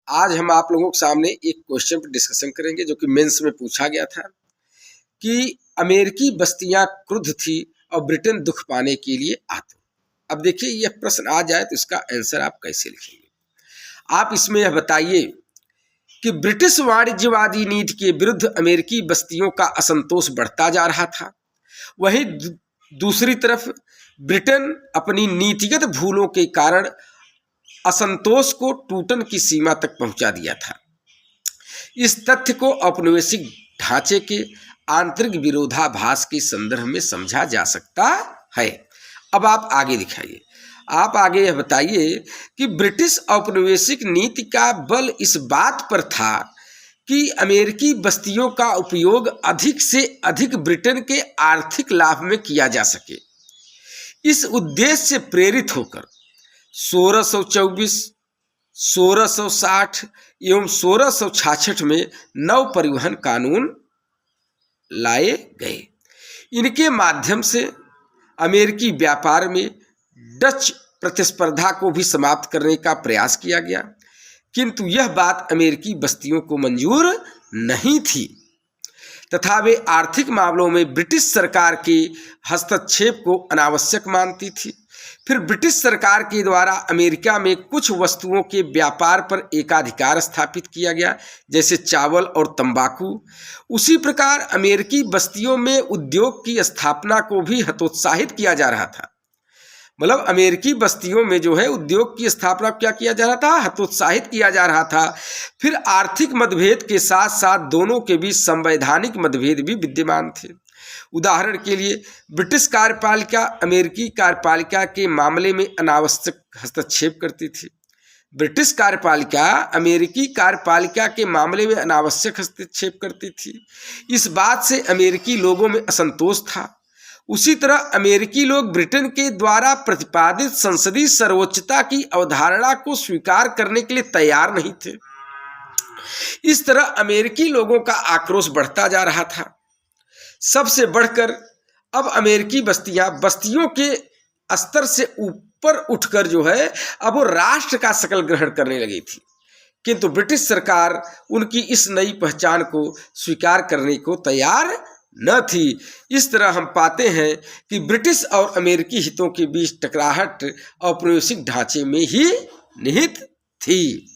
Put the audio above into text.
आज हम आप लोगों के सामने एक क्वेश्चन पर डिस्कशन करेंगे जो कि मेंस में पूछा गया था कि अमेरिकी बस्तियां क्रुद्ध थी और ब्रिटेन दुख पाने के लिए आतुर। अब देखिए यह प्रश्न आ जाए तो इसका आंसर आप कैसे लिखेंगे। आप इसमें यह बताइए कि ब्रिटिश वाणिज्यवादी नीति के विरुद्ध अमेरिकी बस्तियों का असंतोष बढ़ता जा रहा था, वहीं दूसरी तरफ ब्रिटेन अपनी नीतिगत भूलों के कारण असंतोष को टूटन की सीमा तक पहुंचा दिया था। इस तथ्य को औपनिवेशिक ढांचे के आंतरिक विरोधाभास के संदर्भ में समझा जा सकता है। अब आप आगे दिखाइए, आप आगे यह बताइए कि ब्रिटिश औपनिवेशिक नीति का बल इस बात पर था कि अमेरिकी बस्तियों का उपयोग अधिक से अधिक ब्रिटेन के आर्थिक लाभ में किया जा सके। इस उद्देश्य से प्रेरित होकर 1624, 1660 एवं 1666 में नव परिवहन कानून लाए गए। इनके माध्यम से अमेरिकी व्यापार में डच प्रतिस्पर्धा को भी समाप्त करने का प्रयास किया गया, किंतु यह बात अमेरिकी बस्तियों को मंजूर नहीं थी तथा वे आर्थिक मामलों में ब्रिटिश सरकार के हस्तक्षेप को अनावश्यक मानती थी। फिर ब्रिटिश सरकार के द्वारा अमेरिका में कुछ वस्तुओं के व्यापार पर एकाधिकार स्थापित किया गया, जैसे चावल और तंबाकू। उसी प्रकार अमेरिकी बस्तियों में उद्योग की स्थापना को भी हतोत्साहित किया जा रहा था। मतलब अमेरिकी बस्तियों में जो है उद्योग की स्थापना क्या किया जा रहा था, हतोत्साहित किया जा रहा था। फिर आर्थिक मतभेद के साथ साथ दोनों के बीच संवैधानिक मतभेद भी विद्यमान थे। उदाहरण के लिए ब्रिटिश कार्यपालिका अमेरिकी कार्यपालिका के मामले में अनावश्यक हस्तक्षेप करती थी। ब्रिटिश कार्यपालिका अमेरिकी कार्यपालिका के मामले में अनावश्यक हस्तक्षेप करती थी। इस बात से अमेरिकी लोगों में असंतोष था। उसी तरह अमेरिकी लोग ब्रिटेन के द्वारा प्रतिपादित संसदीय सर्वोच्चता की अवधारणा को स्वीकार करने के लिए तैयार नहीं थे। इस तरह अमेरिकी लोगों का आक्रोश बढ़ता जा रहा था। सबसे बढ़कर अब अमेरिकी बस्तियों के स्तर से ऊपर उठकर जो है अब वो राष्ट्र का शकल ग्रहण करने लगी थी, किंतु ब्रिटिश सरकार उनकी इस नई पहचान को स्वीकार करने को तैयार न थी। इस तरह हम पाते हैं कि ब्रिटिश और अमेरिकी हितों के बीच टकराहट औपनिवेशिक ढांचे में ही निहित थी।